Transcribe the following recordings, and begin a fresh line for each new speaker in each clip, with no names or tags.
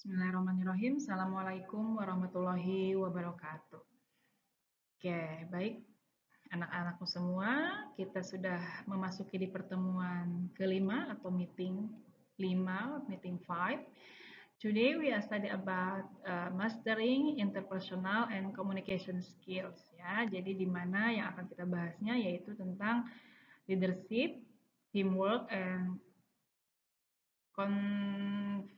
Bismillahirrahmanirrahim. Assalamualaikum warahmatullahi wabarakatuh. Oke, baik anak-anakku semua, kita sudah memasuki di pertemuan kelima atau meeting 5, meeting 5. Today we are study about mastering interpersonal and communication skills ya. Jadi di mana yang akan kita bahasnya yaitu tentang leadership, teamwork and conflict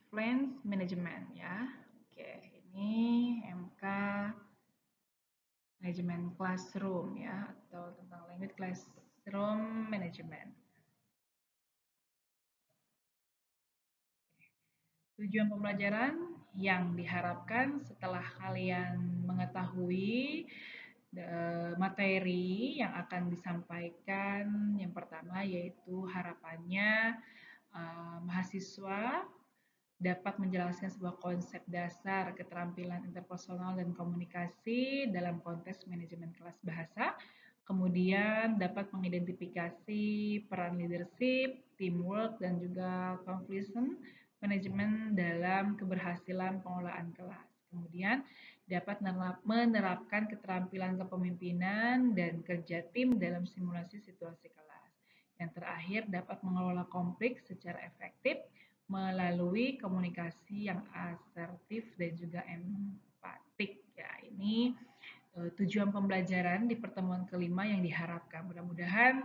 management ya. Oke, ini MK manajemen classroom ya atau tentang language classroom management. Tujuan pembelajaran yang diharapkan setelah kalian mengetahui materi yang akan disampaikan, yang pertama yaitu harapannya mahasiswa dapat menjelaskan sebuah konsep dasar keterampilan interpersonal dan komunikasi dalam konteks manajemen kelas bahasa, kemudian dapat mengidentifikasi peran leadership, teamwork, dan juga conflict manajemen dalam keberhasilan pengelolaan kelas. Kemudian dapat menerapkan keterampilan kepemimpinan dan kerja tim dalam simulasi situasi kelas. Yang terakhir dapat mengelola konflik secara efektif melalui komunikasi yang asertif dan juga empatik. Ya, ini tujuan pembelajaran di pertemuan kelima yang diharapkan. Mudah-mudahan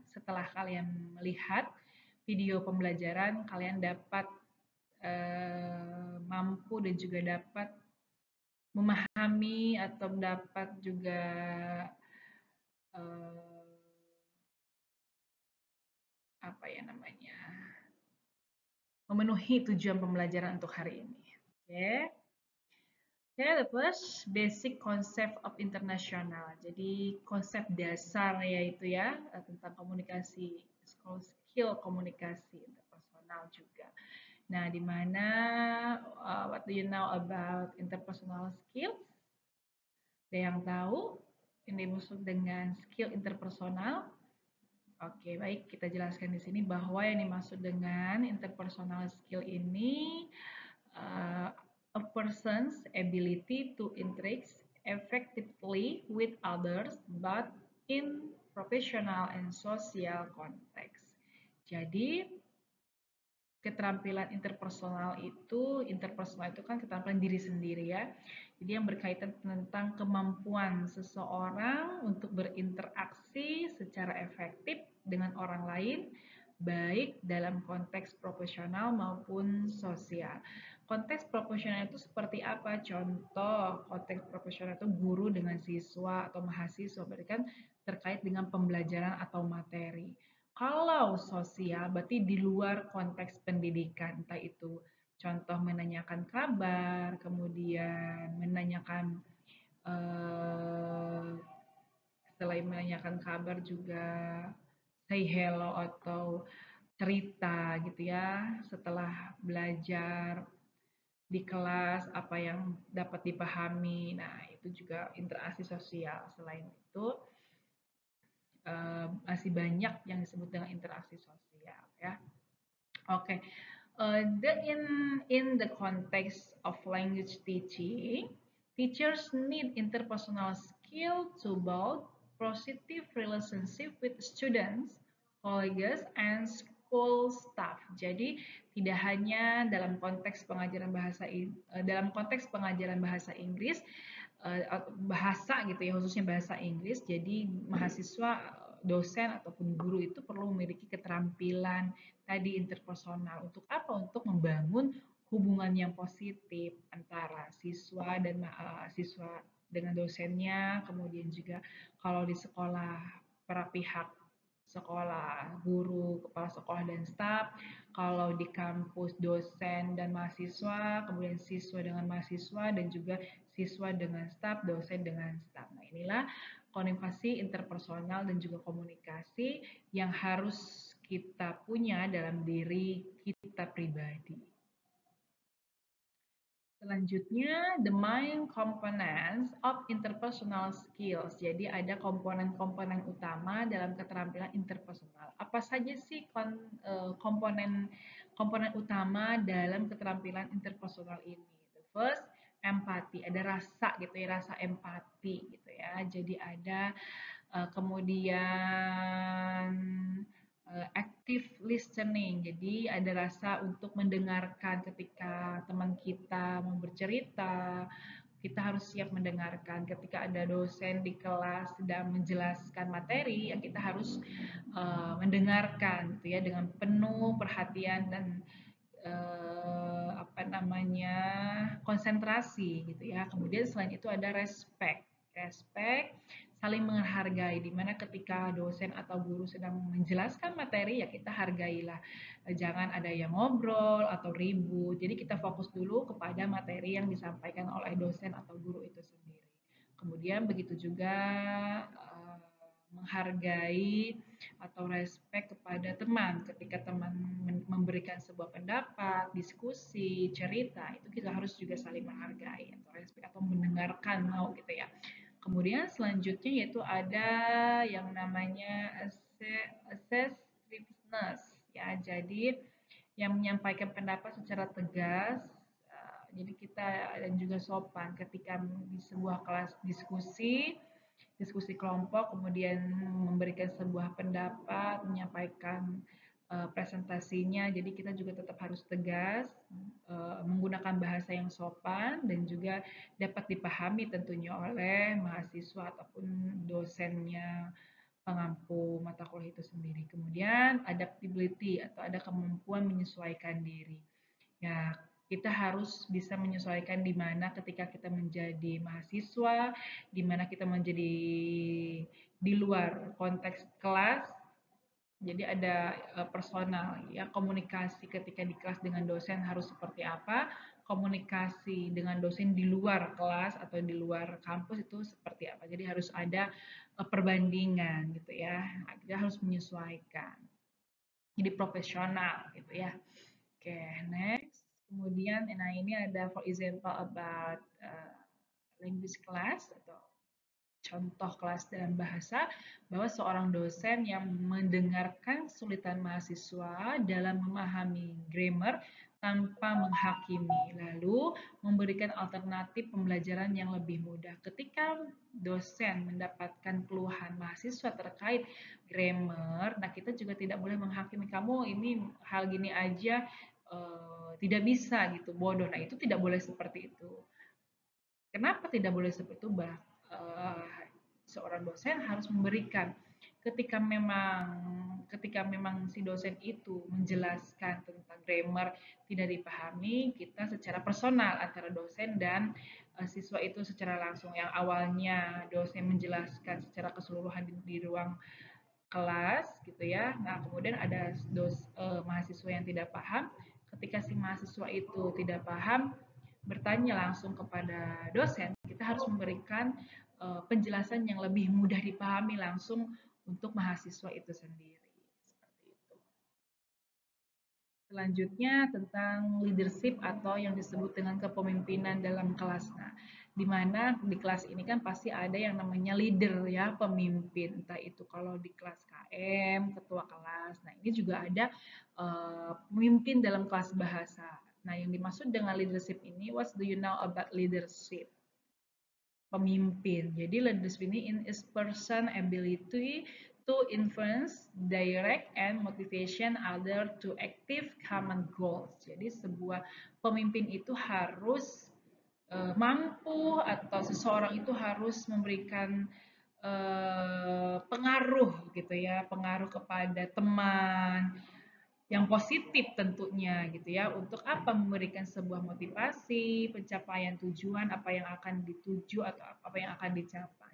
setelah kalian melihat video pembelajaran, kalian dapat mampu dan juga dapat memahami atau dapat juga apa ya namanya, memenuhi tujuan pembelajaran untuk hari ini. Oke. Okay, the first basic concept of international. Jadi konsep dasar yaitu ya tentang komunikasi, skill komunikasi interpersonal juga. Nah, di mana what do you know about interpersonal skills? Ada yang tahu ini dimaksud dengan skill interpersonal? Oke, baik, kita jelaskan di sini bahwa yang dimaksud dengan interpersonal skill ini a person's ability to interact effectively with others but in professional and social context. Jadi keterampilan interpersonal itu kan keterampilan diri sendiri ya. Jadi yang berkaitan tentang kemampuan seseorang untuk berinteraksi secara efektif dengan orang lain, baik dalam konteks profesional maupun sosial. Konteks profesional itu seperti apa? Contoh, konteks profesional itu guru dengan siswa atau mahasiswa, berarti kan terkait dengan pembelajaran atau materi. Kalau sosial berarti di luar konteks pendidikan, entah itu contoh menanyakan kabar, kemudian menanyakan selain menanyakan kabar juga say hello atau cerita gitu ya setelah belajar di kelas apa yang dapat dipahami. Nah, itu juga interaksi sosial. Selain itu masih banyak yang disebut dengan interaksi sosial ya. Oke. In the context of language teaching, teachers need interpersonal skill to build positive relationship with students, colleagues, and school staff. Jadi tidak hanya dalam konteks pengajaran bahasa Inggris, bahasa gitu ya, khususnya bahasa Inggris. Jadi mahasiswa, dosen ataupun guru itu perlu memiliki keterampilan tadi interpersonal. Untuk apa? Untuk membangun hubungan yang positif antara siswa dan siswa dengan dosennya, kemudian juga kalau di sekolah para pihak sekolah, guru, kepala sekolah dan staf, kalau di kampus dosen dan mahasiswa, kemudian siswa dengan mahasiswa dan juga siswa dengan staf, dosen dengan staf. Nah, inilah komunikasi interpersonal dan juga komunikasi yang harus kita punya dalam diri kita pribadi. Selanjutnya, the main components of interpersonal skills. Jadi ada komponen-komponen utama dalam keterampilan interpersonal. Apa saja sih komponen komponen utama dalam keterampilan interpersonal ini. The first, empati, ada rasa gitu ya, rasa empati gitu ya. Jadi ada kemudian active listening. Jadi ada rasa untuk mendengarkan ketika teman kita mau bercerita, kita harus siap mendengarkan. Ketika ada dosen di kelas sedang menjelaskan materi, ya kita harus mendengarkan gitu ya dengan penuh perhatian dan apa namanya konsentrasi gitu ya. Kemudian selain itu ada respect, saling menghargai, dimana ketika dosen atau guru sedang menjelaskan materi ya kita hargailah, jangan ada yang ngobrol atau ribut. Jadi kita fokus dulu kepada materi yang disampaikan oleh dosen atau guru itu sendiri. Kemudian begitu juga menghargai atau respect kepada teman. Ketika teman memberikan sebuah pendapat, diskusi, cerita, itu kita harus juga saling menghargai atau respect atau mendengarkan mau gitu ya. Kemudian selanjutnya yaitu ada yang namanya assertiveness ya. Jadi yang menyampaikan pendapat secara tegas, jadi kita dan juga sopan ketika di sebuah kelas diskusi kelompok, kemudian memberikan sebuah pendapat, menyampaikan presentasinya. Jadi kita juga tetap harus tegas, menggunakan bahasa yang sopan dan juga dapat dipahami tentunya oleh mahasiswa ataupun dosennya pengampu mata kuliah itu sendiri. Kemudian adaptability atau ada kemampuan menyesuaikan diri. Ya, kita harus bisa menyesuaikan di mana ketika kita menjadi mahasiswa, di mana kita menjadi di luar konteks kelas. Jadi ada personal ya, komunikasi ketika di kelas dengan dosen harus seperti apa, komunikasi dengan dosen di luar kelas atau di luar kampus itu seperti apa. Jadi harus ada perbandingan gitu ya. Kita harus menyesuaikan. Jadi profesional gitu ya. Oke, next. Kemudian, nah ini ada for example about language class atau contoh kelas dalam bahasa, bahwa seorang dosen yang mendengarkan kesulitan mahasiswa dalam memahami grammar tanpa menghakimi, lalu memberikan alternatif pembelajaran yang lebih mudah. Ketika dosen mendapatkan keluhan mahasiswa terkait grammar, nah kita juga tidak boleh menghakimi, kamu ini hal gini aja tidak bisa gitu, bodoh. Nah itu tidak boleh seperti itu. Kenapa tidak boleh seperti itu? Seorang dosen harus memberikan ketika memang si dosen itu menjelaskan tentang grammar tidak dipahami, kita secara personal antara dosen dan siswa itu secara langsung. Yang awalnya dosen menjelaskan secara keseluruhan di ruang kelas gitu ya. Nah, kemudian ada mahasiswa yang tidak paham. Ketika si mahasiswa itu tidak paham, bertanya langsung kepada dosen, kita harus memberikan penjelasan yang lebih mudah dipahami langsung untuk mahasiswa itu sendiri. Seperti itu. Selanjutnya tentang leadership atau yang disebut dengan kepemimpinan dalam kelas. Nah, di mana di kelas ini kan pasti ada yang namanya leader ya, pemimpin. Entah itu kalau di kelas KM, ketua kelas. Nah, ini juga ada pemimpin dalam kelas bahasa. Nah, yang dimaksud dengan leadership ini, what do you know about leadership? Pemimpin. Jadi leadership ini is person ability to influence, direct, and motivation other to active common goals. Jadi sebuah pemimpin itu harus mampu atau seseorang itu harus memberikan pengaruh gitu ya, pengaruh kepada teman, yang positif tentunya gitu ya, untuk apa, memberikan sebuah motivasi pencapaian tujuan apa yang akan dituju atau apa yang akan dicapai.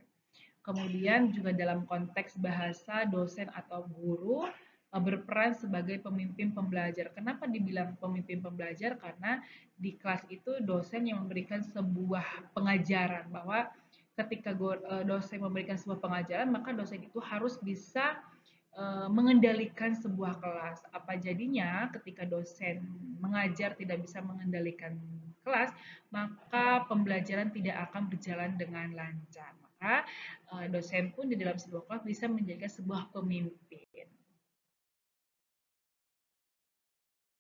Kemudian juga dalam konteks bahasa, dosen atau guru berperan sebagai pemimpin pembelajar. Kenapa dibilang pemimpin pembelajar? Karena di kelas itu dosen yang memberikan sebuah pengajaran, bahwa ketika dosen memberikan sebuah pengajaran, maka dosen itu harus bisa mengendalikan sebuah kelas. Apa jadinya ketika dosen mengajar tidak bisa mengendalikan kelas, maka pembelajaran tidak akan berjalan dengan lancar. Maka dosen pun di dalam sebuah kelas bisa menjadi sebuah pemimpin.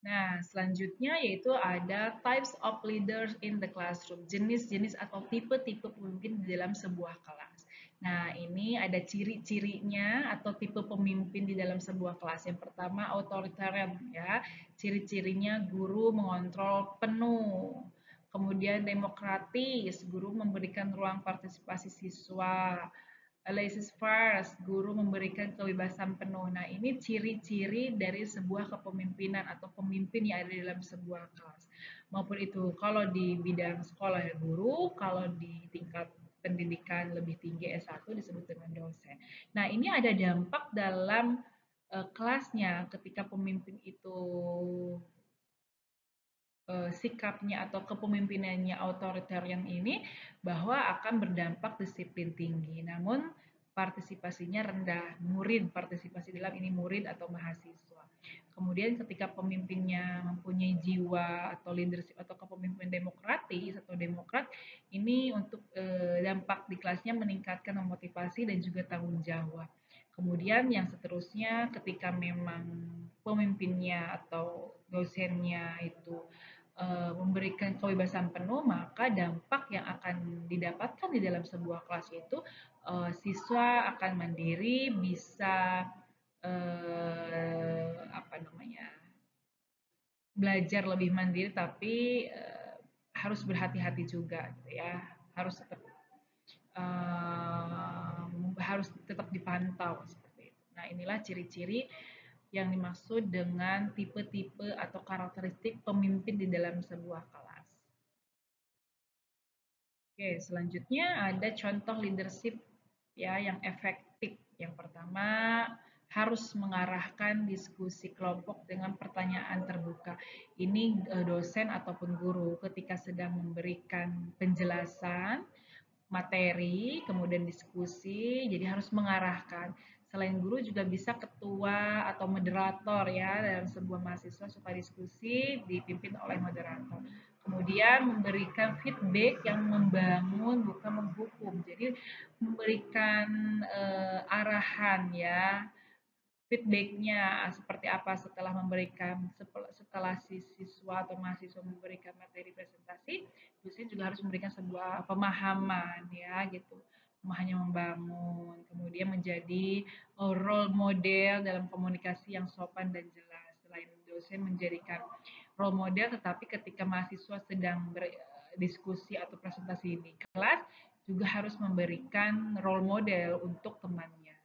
Nah, selanjutnya yaitu ada types of leaders in the classroom, jenis-jenis atau tipe-tipe pemimpin di dalam sebuah kelas. Nah, ini ada ciri-cirinya atau tipe pemimpin di dalam sebuah kelas. Yang pertama, authoritarian ya. Ciri-cirinya guru mengontrol penuh. Kemudian demokratis, guru memberikan ruang partisipasi siswa. Laissez faire, guru memberikan kebebasan penuh. Nah, ini ciri-ciri dari sebuah kepemimpinan atau pemimpin yang ada di dalam sebuah kelas. Maupun itu kalau di bidang sekolah ya guru, kalau di tingkat pendidikan lebih tinggi S1 disebut dengan dosen. Nah, ini ada dampak dalam kelasnya ketika pemimpin itu sikapnya atau kepemimpinannya authoritarian ini bahwa akan berdampak disiplin tinggi. Namun partisipasinya rendah, murid partisipasi dalam ini murid atau mahasiswa. Kemudian ketika pemimpinnya mempunyai jiwa atau leadership atau kepemimpinan demokratis atau demokrat, ini untuk dampak di kelasnya meningkatkan memotivasi dan juga tanggung jawab. Kemudian yang seterusnya ketika memang pemimpinnya atau dosennya itu memberikan kebebasan penuh, maka dampak yang akan didapatkan di dalam sebuah kelas itu siswa akan mandiri, bisa apa namanya belajar lebih mandiri, tapi harus berhati-hati juga, gitu ya. Harus tetap dipantau seperti itu. Nah, inilah ciri-ciri yang dimaksud dengan tipe-tipe atau karakteristik pemimpin di dalam sebuah kelas. Oke, selanjutnya ada contoh leadership ya yang efektif. Yang pertama, harus mengarahkan diskusi kelompok dengan pertanyaan terbuka. Ini dosen ataupun guru ketika sedang memberikan penjelasan materi, kemudian diskusi, jadi harus mengarahkan. Selain guru juga bisa ketua atau moderator ya dalam sebuah mahasiswa suka diskusi dipimpin oleh moderator. Kemudian memberikan feedback yang membangun bukan menghukum. Jadi memberikan arahan ya, feedbacknya seperti apa setelah si siswa atau mahasiswa memberikan materi presentasi, dosen juga harus memberikan sebuah pemahaman ya gitu, hanya membangun, kemudian menjadi role model dalam komunikasi yang sopan dan jelas. Selain dosen menjadikan role model, tetapi ketika mahasiswa sedang berdiskusi atau presentasi di kelas juga harus memberikan role model untuk temannya.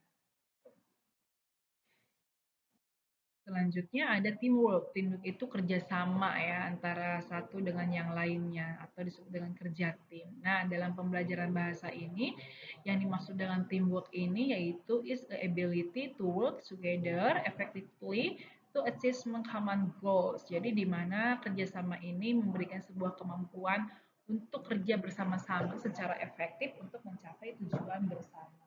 Selanjutnya ada teamwork. Teamwork itu kerjasama ya antara satu dengan yang lainnya atau disebut dengan kerja tim. Nah, dalam pembelajaran bahasa ini yang dimaksud dengan teamwork ini yaitu is the ability to work together effectively to achieve common goals. Jadi di mana kerjasama ini memberikan sebuah kemampuan untuk kerja bersama-sama secara efektif untuk mencapai tujuan bersama.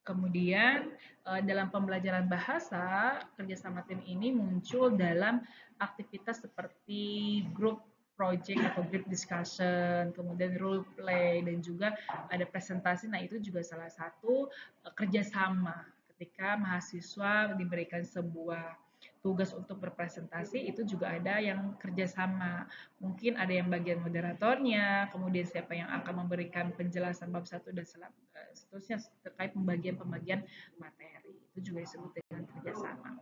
Kemudian dalam pembelajaran bahasa, kerjasama tim ini muncul dalam aktivitas seperti group project atau group discussion, kemudian role play, dan juga ada presentasi. Nah, itu juga salah satu kerjasama ketika mahasiswa diberikan sebuah tugas untuk berpresentasi, itu juga ada yang kerjasama. Mungkin ada yang bagian moderatornya, kemudian siapa yang akan memberikan penjelasan bab 1 dan seterusnya terkait pembagian-pembagian materi. Itu juga disebut dengan kerjasama.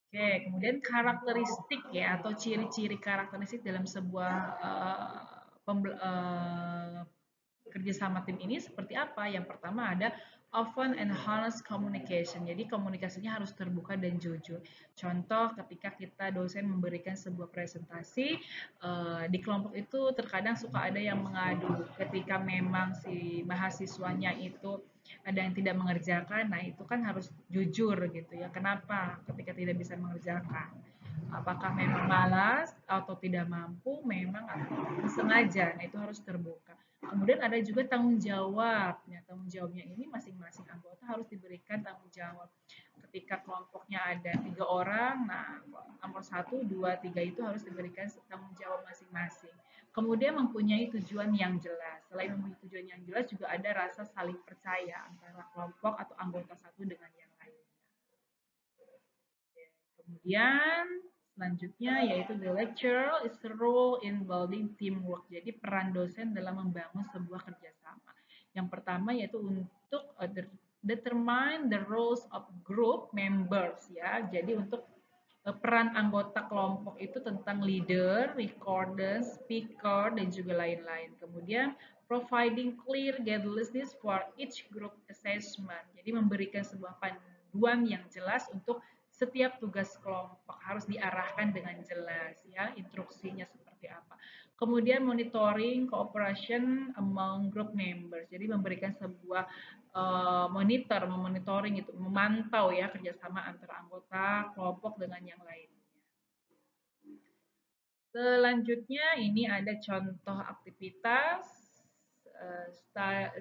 Oke, kemudian karakteristik ya atau ciri-ciri karakteristik dalam sebuah kerjasama tim ini seperti apa? Yang pertama ada open and honest communication. Jadi komunikasinya harus terbuka dan jujur. Contoh ketika kita dosen memberikan sebuah presentasi di kelompok itu terkadang suka ada yang mengadu ketika memang si mahasiswanya itu ada yang tidak mengerjakan. Nah, itu kan harus jujur gitu ya. Kenapa ketika tidak bisa mengerjakan? Apakah memang malas atau tidak mampu, memang atau sengaja. Nah, itu harus terbuka. Kemudian ada juga tanggung jawab. Nah, tanggung jawabnya ini masing-masing anggota harus diberikan tanggung jawab. Ketika kelompoknya ada 3 orang, nah nomor 1, 2, 3 itu harus diberikan tanggung jawab masing-masing. Kemudian mempunyai tujuan yang jelas. Selain mempunyai tujuan yang jelas, juga ada rasa saling percaya antara kelompok atau anggota satu dengan yang lain. Kemudian Selanjutnya yaitu the lecture is a role in building teamwork. Jadi peran dosen dalam membangun sebuah kerjasama. Yang pertama yaitu untuk determine the roles of group members ya. Jadi untuk peran anggota kelompok itu tentang leader, recorder, speaker, dan juga lain-lain. Kemudian providing clear guidelines for each group assessment. Jadi memberikan sebuah panduan yang jelas untuk setiap tugas kelompok harus diarahkan dengan jelas ya, instruksinya seperti apa. Kemudian monitoring cooperation among group members. Jadi memberikan sebuah memonitoring itu, memantau ya kerjasama antara anggota kelompok dengan yang lain. Selanjutnya ini ada contoh aktivitas.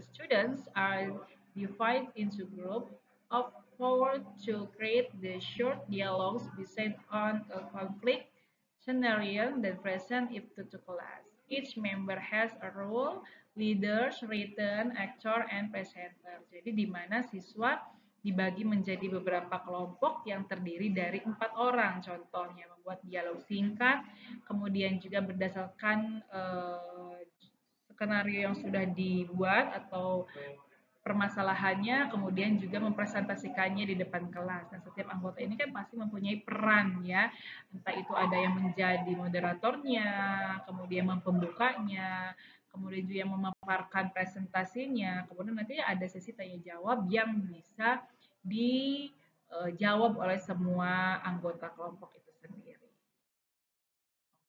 Students are divided into group of 4 to create the short dialogues based on a conflict scenario that present if to class. Each member has a role, leaders, written, actor, and presenter. Jadi di mana siswa dibagi menjadi beberapa kelompok yang terdiri dari 4 orang. Contohnya membuat dialog singkat, kemudian juga berdasarkan skenario yang sudah dibuat atau permasalahannya, kemudian juga mempresentasikannya di depan kelas. Nah, setiap anggota ini kan pasti mempunyai peran ya, entah itu ada yang menjadi moderatornya, kemudian pembukanya, kemudian juga yang memaparkan presentasinya, kemudian nanti ada sesi tanya jawab yang bisa dijawab oleh semua anggota kelompok itu sendiri.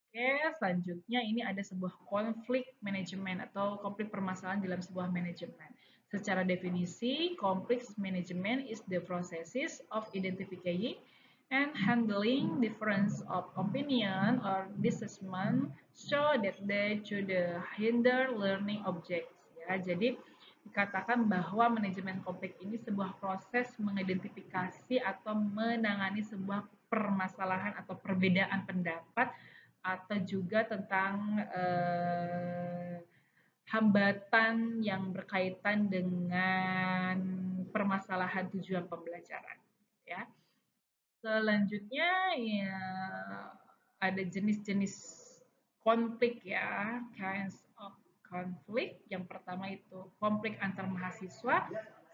Oke, selanjutnya ini ada sebuah konflik manajemen atau konflik permasalahan dalam sebuah manajemen. Secara definisi, conflict management is the processes of identifying and handling difference of opinion or disagreement so that they should hinder learning objects. Ya, jadi dikatakan bahwa manajemen konflik ini sebuah proses mengidentifikasi atau menangani sebuah permasalahan atau perbedaan pendapat atau juga tentang hambatan yang berkaitan dengan permasalahan tujuan pembelajaran ya. Selanjutnya ya ada jenis-jenis konflik ya, kinds of conflict. Yang pertama itu konflik antar mahasiswa.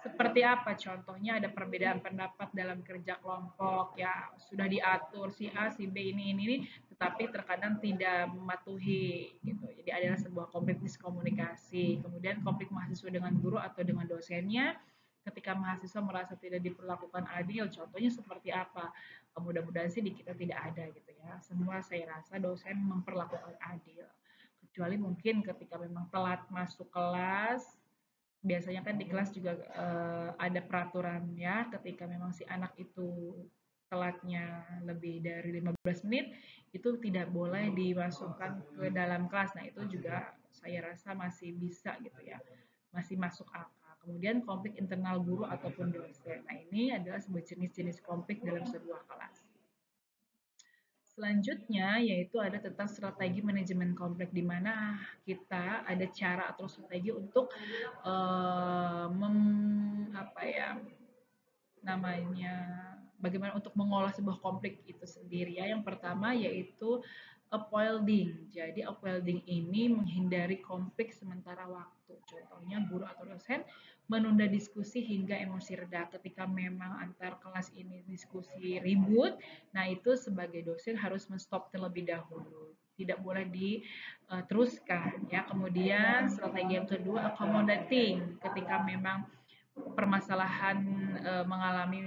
Seperti apa contohnya? Ada perbedaan pendapat dalam kerja kelompok ya, sudah diatur si A, si B ini, tetapi terkadang tidak mematuhi gitu. Jadi adalah sebuah konflik miskomunikasi. Kemudian konflik mahasiswa dengan guru atau dengan dosennya ketika mahasiswa merasa tidak diperlakukan adil, contohnya seperti apa? Mudah-mudahan sih di kita tidak ada gitu ya. Semua saya rasa dosen memperlakukan adil. Kecuali mungkin ketika memang telat masuk kelas, biasanya kan di kelas juga ada peraturan ya, ketika memang si anak itu telatnya lebih dari 15 menit, itu tidak boleh dimasukkan ke dalam kelas. Nah, itu juga saya rasa masih bisa gitu ya, masih masuk akal. Kemudian konflik internal guru ataupun dosen. Nah, ini adalah sebuah jenis-jenis konflik dalam sebuah kelas. Selanjutnya yaitu ada tentang strategi manajemen konflik, di mana kita ada cara atau strategi untuk bagaimana untuk mengolah sebuah konflik itu sendiri ya. Yang pertama yaitu upholding. Jadi upholding ini menghindari konflik sementara waktu. Contohnya guru atau dosen menunda diskusi hingga emosi reda. Ketika memang antar kelas ini diskusi ribut, nah itu sebagai dosen harus menstop terlebih dahulu. Tidak boleh diteruskan ya. Kemudian strategi yang kedua accommodating. Ketika memang permasalahan mengalami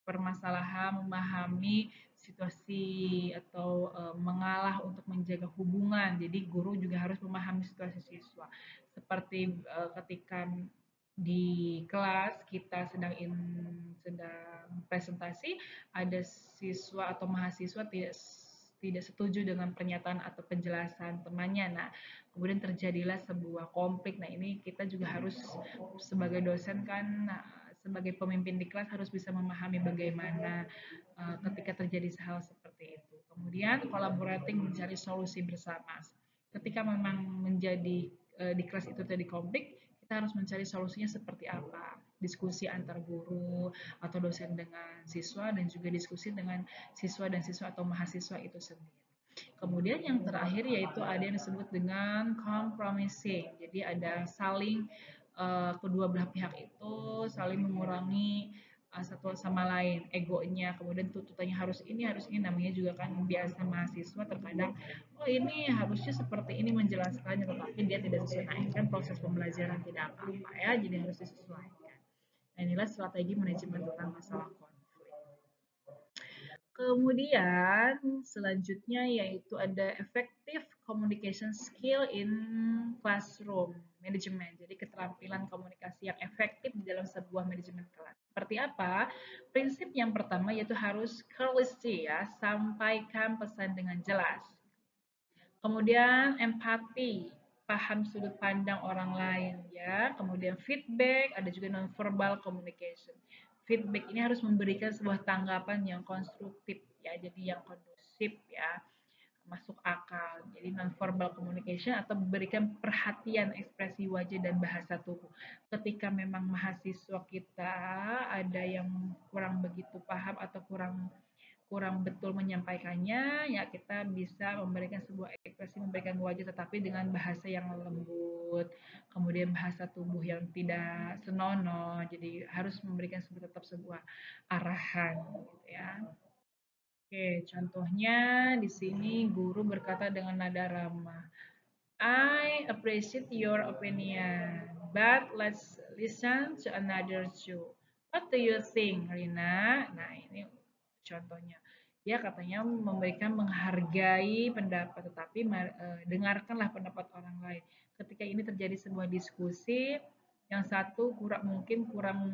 permasalahan memahami situasi atau mengalah untuk menjaga hubungan. Jadi guru juga harus memahami situasi siswa. Seperti ketika di kelas kita sedang presentasi, ada siswa atau mahasiswa tidak setuju dengan pernyataan atau penjelasan temannya. Nah, kemudian terjadilah sebuah konflik. Nah, ini kita juga harus sebagai dosen kan, sebagai pemimpin di kelas harus bisa memahami bagaimana ketika terjadi hal seperti itu. Kemudian collaborating mencari solusi bersama. Ketika memang menjadi di kelas itu terjadi konflik, kita harus mencari solusinya seperti apa. diskusi antar guru atau dosen dengan siswa, dan juga diskusi dengan siswa dan siswa atau mahasiswa itu sendiri. Kemudian yang terakhir yaitu ada yang disebut dengan compromising. Jadi ada saling kedua belah pihak itu saling mengurangi satu sama lain egonya, kemudian tuntutannya harus ini, namanya juga kan biasa mahasiswa terkadang oh ini harusnya seperti ini menjelaskannya, tetapi dia tidak sesuai, kan proses pembelajaran tidak apa-apa ya, jadi harus disesuaikan. Nah, inilah strategi manajemen tentang masalah konflik. Kemudian selanjutnya yaitu ada effective communication skill in classroom management. Jadi keterampilan komunikasi yang efektif di dalam sebuah manajemen kelas. Seperti apa? Prinsip yang pertama yaitu harus courtesy ya, sampaikan pesan dengan jelas. Kemudian empati, paham sudut pandang orang lain ya. Kemudian feedback, ada juga non-verbal communication. Feedback ini harus memberikan sebuah tanggapan yang konstruktif ya, jadi yang kondusif ya, masuk akal. Jadi non-verbal communication atau memberikan perhatian ekspresi wajah dan bahasa tubuh. Ketika memang mahasiswa kita ada yang kurang begitu paham atau kurang kurang betul menyampaikannya, ya kita bisa memberikan sebuah ekspresi, memberikan wajah tetapi dengan bahasa yang lembut, kemudian bahasa tubuh yang tidak senonoh, jadi harus memberikan tetap sebuah arahan gitu ya. Oke, contohnya di sini guru berkata dengan nada ramah, I appreciate your opinion, but let's listen to another too. What do you think, Rina? Nah, ini contohnya. Dia katanya memberikan menghargai pendapat, tetapi dengarkanlah pendapat orang lain. Ketika ini terjadi sebuah diskusi, yang satu mungkin kurang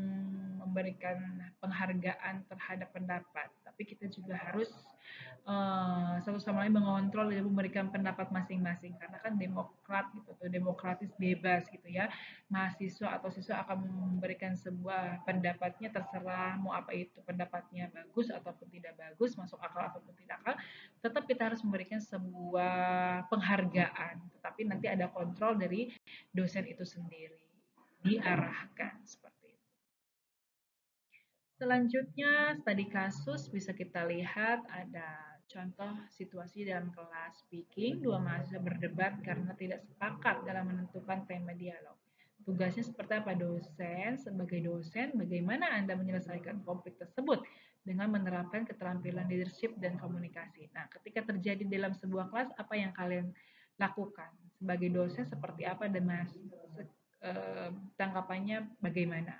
memberikan penghargaan terhadap pendapat, tapi kita juga harus satu sama lain mengontrol dan memberikan pendapat masing-masing, karena kan demokrat gitu tuh, demokratis bebas gitu ya, mahasiswa atau siswa akan memberikan sebuah pendapatnya, terserah mau apa itu pendapatnya, bagus ataupun tidak bagus, masuk akal ataupun tidak akal, tetap kita harus memberikan sebuah penghargaan, tetapi nanti ada kontrol dari dosen itu sendiri, diarahkan seperti itu. Selanjutnya, studi kasus bisa kita lihat ada contoh situasi dalam kelas speaking, dua mahasiswa berdebat karena tidak sepakat dalam menentukan tema dialog. Tugasnya seperti apa dosen? Sebagai dosen, bagaimana Anda menyelesaikan konflik tersebut dengan menerapkan keterampilan leadership dan komunikasi. Nah, ketika terjadi dalam sebuah kelas, apa yang kalian lakukan? Sebagai dosen seperti apa dan tanggapannya bagaimana?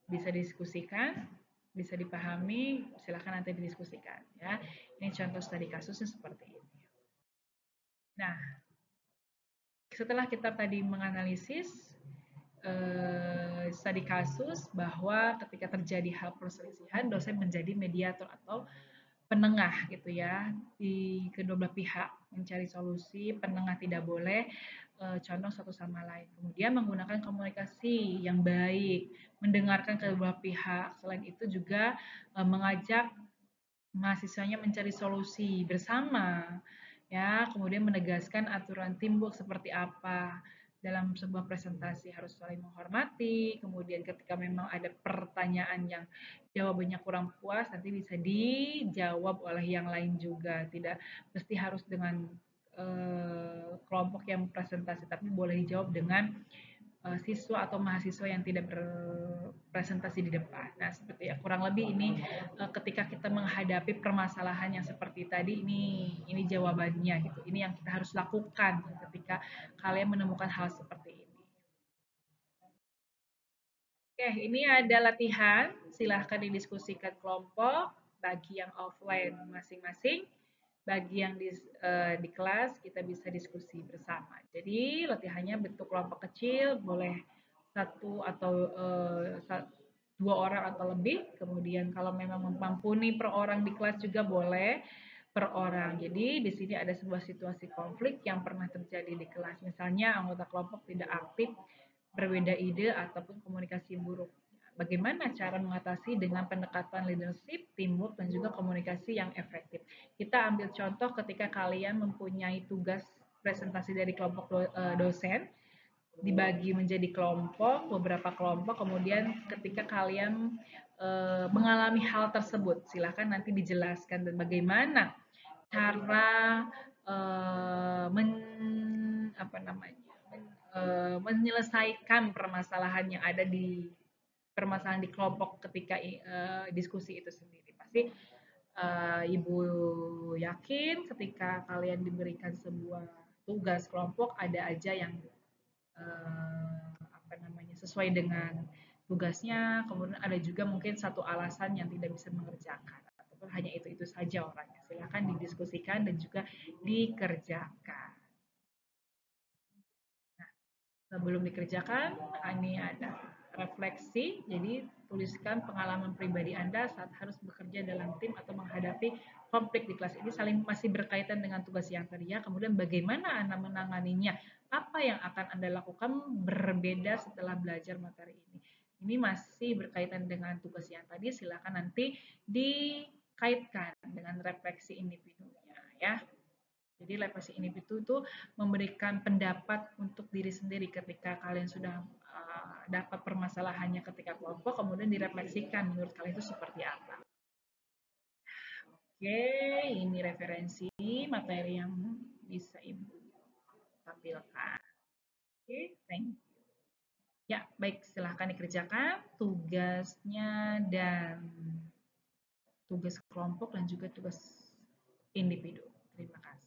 Bisa diskusikan, bisa dipahami, silahkan nanti didiskusikan ya. Ini contoh studi kasusnya seperti ini. Nah, setelah kita tadi menganalisis studi kasus bahwa ketika terjadi hal perselisihan, dosen menjadi mediator atau penengah gitu ya, di kedua belah pihak mencari solusi, penengah tidak boleh condong satu sama lain. Kemudian menggunakan komunikasi yang baik, mendengarkan kedua belah pihak. Selain itu juga mengajak mahasiswanya mencari solusi bersama, ya. Kemudian menegaskan aturan teamwork seperti apa dalam sebuah presentasi, harus saling menghormati. Kemudian ketika memang ada pertanyaan yang jawabannya kurang puas, nanti bisa dijawab oleh yang lain juga. Tidak mesti harus dengan kelompok yang presentasi, tapi boleh dijawab dengan siswa atau mahasiswa yang tidak berpresentasi di depan. Nah, seperti ya, kurang lebih ini ketika kita menghadapi permasalahan yang seperti tadi, ini jawabannya gitu. Ini yang kita harus lakukan ketika kalian menemukan hal seperti ini. Oke, ini ada latihan. Silahkan didiskusikan kelompok bagi yang offline masing-masing. Bagi yang di kelas kita bisa diskusi bersama. Jadi latihannya bentuk kelompok kecil, boleh satu atau dua orang atau lebih. Kemudian kalau memang mengampuni per orang di kelas juga boleh per orang. Jadi di sini ada sebuah situasi konflik yang pernah terjadi di kelas. Misalnya anggota kelompok tidak aktif, berbeda ide ataupun komunikasi buruk. Bagaimana cara mengatasi dengan pendekatan leadership, teamwork, dan juga komunikasi yang efektif. Kita ambil contoh ketika kalian mempunyai tugas presentasi dari kelompok dosen, dibagi menjadi kelompok, beberapa kelompok, kemudian ketika kalian mengalami hal tersebut, silahkan nanti dijelaskan dan bagaimana cara men, apa namanya, menyelesaikan permasalahan yang ada di permasalahan di kelompok ketika diskusi itu sendiri. Pasti Ibu yakin ketika kalian diberikan sebuah tugas kelompok ada aja yang apa namanya sesuai dengan tugasnya, kemudian ada juga mungkin satu alasan yang tidak bisa mengerjakan ataupun hanya itu saja orangnya. Silakan didiskusikan dan juga dikerjakan. Nah, sebelum dikerjakan, ini ada refleksi. Jadi, tuliskan pengalaman pribadi Anda saat harus bekerja dalam tim atau menghadapi konflik di kelas. Ini saling masih berkaitan dengan tugas yang tadi ya. Kemudian bagaimana Anda menanganinya? Apa yang akan Anda lakukan berbeda setelah belajar materi ini? Ini masih berkaitan dengan tugas yang tadi. Silakan nanti dikaitkan dengan refleksi individunya ya. Jadi refleksi individu itu memberikan pendapat untuk diri sendiri ketika kalian sudah dapat permasalahannya ketika kelompok, kemudian direfleksikan menurut kalian itu seperti apa. Oke, ini referensi materi yang bisa Ibu tampilkan. Oke, thank you. Ya, baik, silahkan dikerjakan tugasnya dan tugas kelompok dan juga tugas individu. Terima kasih.